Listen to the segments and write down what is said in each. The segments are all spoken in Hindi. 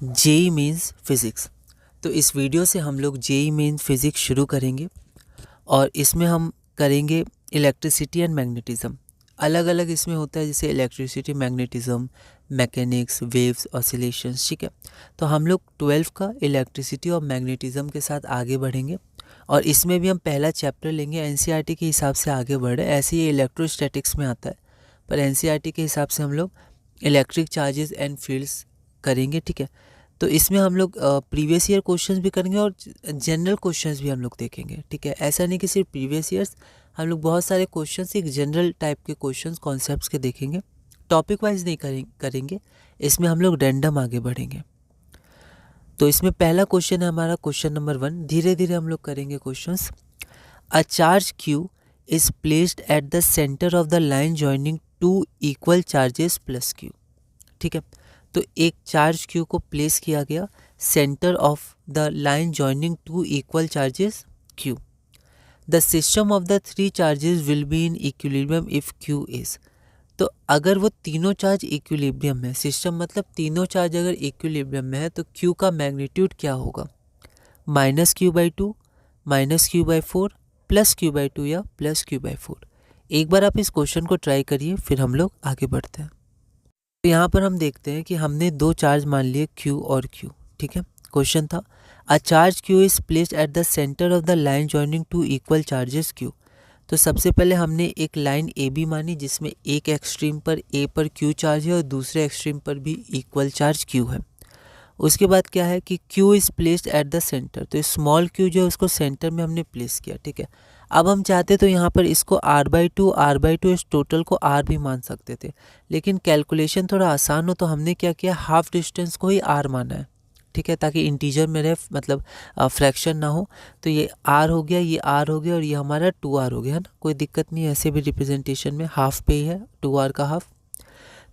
JEE mains physics. तो इस वीडियो से हम लोग जेई मेंस फिज़िक्स शुरू करेंगे और इसमें हम करेंगे इलेक्ट्रिसिटी एंड मैग्नेटिज़्म। अलग अलग इसमें होता है, जैसे electricity, magnetism, mechanics, waves, oscillations, ठीक है। तो हम लोग 12 का इलेक्ट्रिसिटी और मैग्नेटिज़्म के साथ आगे बढ़ेंगे और इसमें भी हम पहला चैप्टर लेंगे। एनसीईआरटी के हिसाब से आगे बढ़ रहे हैं, ऐसे ही इलेक्ट्रोस्टैटिक्स में आता है, पर एनसीईआरटी के हिसाब से हम लोग इलेक्ट्रिक चार्जेस एंड फील्ड्स करेंगे, ठीक है। तो इसमें हम लोग प्रीवियस ईयर क्वेश्चंस भी करेंगे और जनरल क्वेश्चंस भी हम लोग देखेंगे, ठीक है। ऐसा नहीं कि सिर्फ प्रीवियस ईयर्स, हम लोग बहुत सारे क्वेश्चंस एक जनरल टाइप के क्वेश्चंस कॉन्सेप्ट्स के देखेंगे। टॉपिक वाइज नहीं करेंगे, इसमें हम लोग रैंडम आगे बढ़ेंगे। तो इसमें पहला क्वेश्चन है हमारा क्वेश्चन नंबर 1। धीरे धीरे हम लोग करेंगे questions. A charge Q is placed at the centre of the line joining two equal charges plus Q, ठीक है। तो एक चार्ज क्यू को प्लेस किया गया centre of the line joining two equal charges Q. The system of the three charges will be in equilibrium if Q is. तो अगर वो तीनों चार्ज इक्विलिब्रियम में, सिस्टम मतलब तीनों चार्ज अगर इक्विलिब्रियम में है, तो क्यू का मैग्नीट्यूड क्या होगा? -q/2, -q/4, +q/2 या +q/4। एक बार आप इस क्वेश्चन को ट्राई करिए, फिर हम लोग आगे बढ़ते हैं। तो यहाँ पर हम देखते हैं कि हमने दो चार्ज मान लिए Q और Q, ठीक है। क्वेश्चन था a charge Q is placed at the centre of the line joining two equal charges Q। तो सबसे पहले हमने एक लाइन ए बी मानी, जिसमें एक एक्सट्रीम पर A पर Q चार्ज है और दूसरे एक्सट्रीम पर भी इक्वल चार्ज Q है। उसके बाद क्या है कि Q is placed at the centre, तो स्मॉल q जो है उसको सेंटर में हमने प्लेस किया, ठीक है। अब हम चाहते तो यहाँ पर इसको r/2 इस टोटल को r भी मान सकते थे, लेकिन कैलकुलेशन थोड़ा आसान हो तो हमने क्या किया, हाफ डिस्टेंस को ही r माना है, ठीक है, ताकि इंटीजर में रहे, मतलब फ्रैक्शन ना हो। तो ये r हो गया, ये r हो गया और ये हमारा 2r हो गया, है ना। कोई दिक्कत नहीं है, ऐसे भी रिप्रेजेंटेशन में हाफ पे ही है, 2r का हाफ।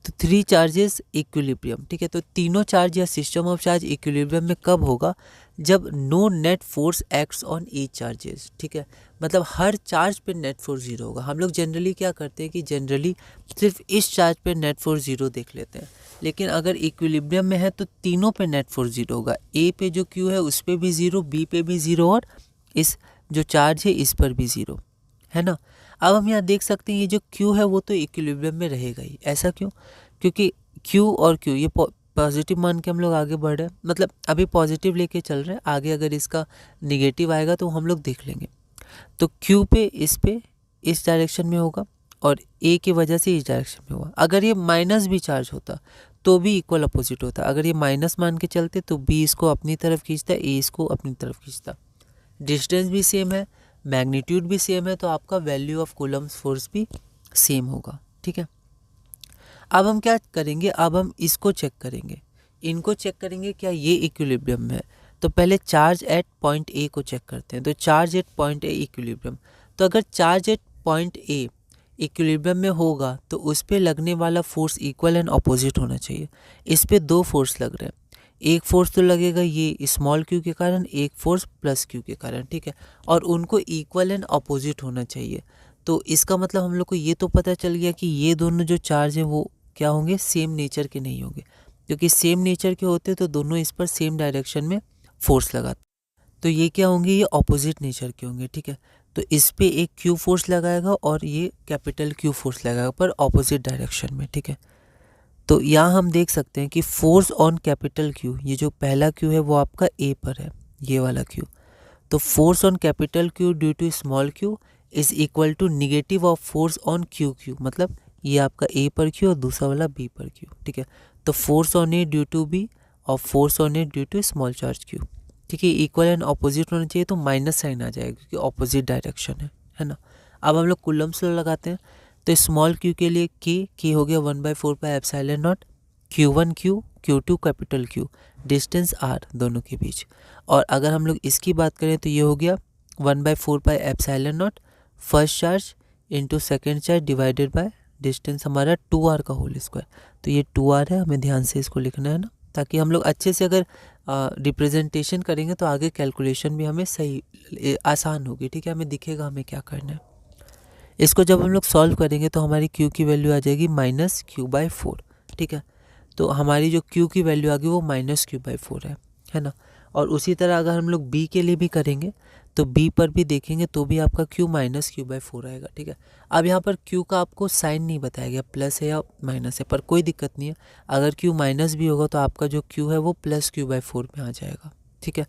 तो थ्री चार्जेस इक्विलिब्रियम, ठीक है। तो तीनों चार्ज या सिस्टम ऑफ चार्ज इक्विलिब्रियम में कब होगा? जब no net force acts on each charges, ठीक है। मतलब हर चार्ज पे नेट फोर्स जीरो होगा। हम लोग जनरली क्या करते हैं कि जनरली सिर्फ इस चार्ज पे नेट फोर्स जीरो देख लेते हैं, लेकिन अगर इक्विलिब्रियम में है तो तीनों पे नेट फोर्स जीरो होगा। ए पे जो क्यू है उस पर भी ज़ीरो, बी पे भी ज़ीरो और इस जो चार्ज है इस पर भी ज़ीरो, है ना। अब हम यहाँ देख सकते हैं ये जो Q है वो तो इक्विलिब्रियम में रहेगा ही। ऐसा क्यों? क्योंकि Q और Q ये पॉजिटिव मान के हम लोग आगे बढ़ रहे हैं, मतलब अभी पॉजिटिव लेके चल रहे हैं, आगे अगर इसका निगेटिव आएगा तो हम लोग देख लेंगे। तो Q पे इस डायरेक्शन में होगा और A की वजह से इस डायरेक्शन में होगा। अगर ये माइनस भी चार्ज होता तो भी इक्वल अपोजिट होता। अगर ये माइनस मान के चलते तो B इसको अपनी तरफ खींचता, A इसको अपनी तरफ खींचता। डिस्टेंस भी सेम है, मैग्नीट्यूड भी सेम है, तो आपका वैल्यू ऑफ कूलम्स फोर्स भी सेम होगा, ठीक है। अब हम क्या करेंगे, अब हम इसको चेक करेंगे, इनको चेक करेंगे क्या ये इक्विलिब्रियम में है। तो पहले चार्ज एट पॉइंट ए को चेक करते हैं। तो charge at point A equilibrium, तो अगर charge at point A equilibrium में होगा तो उस पर लगने वाला फोर्स इक्वल एंड अपोजिट होना चाहिए। इस पे दो फोर्स लग रहे हैं, एक फोर्स तो लगेगा ये स्मॉल क्यू के कारण, एक फोर्स प्लस क्यू के कारण, ठीक है। और उनको इक्वल एंड अपोजिट होना चाहिए। तो इसका मतलब हम लोग को ये तो पता चल गया कि ये दोनों जो चार्ज हैं वो क्या होंगे, सेम नेचर के नहीं होंगे, क्योंकि सेम नेचर के होते तो दोनों इस पर सेम डायरेक्शन में फोर्स लगाते। तो ये क्या होंगे, ये ऑपोजिट नेचर के होंगे, ठीक है। तो इस पे एक क्यू फोर्स लगाएगा और ये कैपिटल क्यू फोर्स लगाएगा, पर ऑपोजिट डायरेक्शन में, ठीक है। तो यहाँ हम देख सकते हैं कि फोर्स ऑन कैपिटल क्यू, ये जो पहला क्यू है वो आपका ए पर है, ये वाला क्यू। तो force on capital Q due to small Q is equal to negative of force on Q Q, मतलब ये आपका ए पर क्यू और दूसरा वाला बी पर क्यू, ठीक है। तो force on A due to B और force on A due to small charge Q, ठीक है। इक्वल एंड ऑपोजिट होना चाहिए, तो माइनस साइन आ जाएगा क्योंकि ऑपोजिट डायरेक्शन है ना। अब हम लोग कूलम्स लॉ लगाते हैं। तो स्मॉल क्यू के लिए के हो गया 1/4πε0 Q1 Q Q2 capital Q, distance r दोनों के बीच। और अगर हम लोग इसकी बात करें तो ये हो गया 1/4πε0 first charge into second charge divided by distance हमारा 2r का होल स्क्वायर। तो ये 2r है, हमें ध्यान से इसको लिखना है ना, ताकि हम लोग अच्छे से अगर रिप्रेजेंटेशन करेंगे तो आगे कैलकुलेशन भी हमें सही आसान होगी, ठीक है। हमें दिखेगा हमें क्या करना है। इसको जब हम लोग सॉल्व करेंगे तो हमारी Q की वैल्यू आ जाएगी -q/4, ठीक है। तो हमारी जो Q की वैल्यू आ गई वो -Q/4 है ना। और उसी तरह अगर हम लोग B के लिए भी करेंगे तो B पर भी देखेंगे तो भी आपका Q -Q/4 आएगा, ठीक है। अब यहाँ पर Q का आपको साइन नहीं बताया गया, प्लस है या माइनस है, पर कोई दिक्कत नहीं है। अगर Q माइनस भी होगा तो आपका जो Q है वो +Q/4 में आ जाएगा, ठीक है।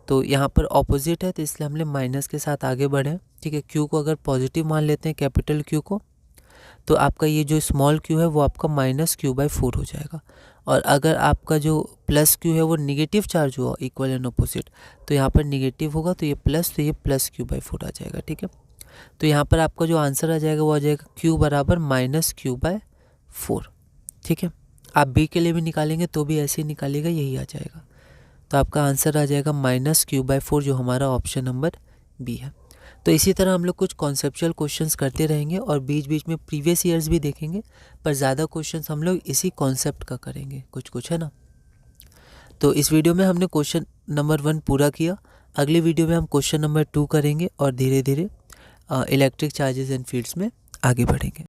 तो यहाँ पर ऑपोजिट है तो इसलिए हमने माइनस के साथ आगे बढ़े, ठीक है। Q को अगर पॉजिटिव मान लेते हैं, कैपिटल Q को, तो आपका ये जो स्मॉल q है वो आपका -Q/4 हो जाएगा। और अगर आपका जो प्लस q है वो निगेटिव चार्ज हुआ, इक्वल एंड अपोजिट, तो यहाँ पर निगेटिव होगा तो ये प्लस, तो ये +Q/4 आ जाएगा, ठीक है। तो यहाँ पर आपका जो आंसर आ जाएगा वो आ जाएगा Q बराबर -Q/4, ठीक है। आप B के लिए भी निकालेंगे तो भी ऐसे ही निकालेगा, यही आ जाएगा। तो आपका आंसर आ जाएगा -Q/4, जो हमारा ऑप्शन नंबर B है। तो इसी तरह हम लोग कुछ कॉन्सेप्चुअल क्वेश्चंस करते रहेंगे और बीच बीच में प्रीवियस ईयर्स भी देखेंगे, पर ज़्यादा क्वेश्चंस हम लोग इसी कॉन्सेप्ट का करेंगे, कुछ है ना। तो इस वीडियो में हमने क्वेश्चन नंबर 1 पूरा किया। अगली वीडियो में हम क्वेश्चन नंबर 2 करेंगे और धीरे धीरे इलेक्ट्रिक चार्जेस एंड फील्ड्स में आगे बढ़ेंगे।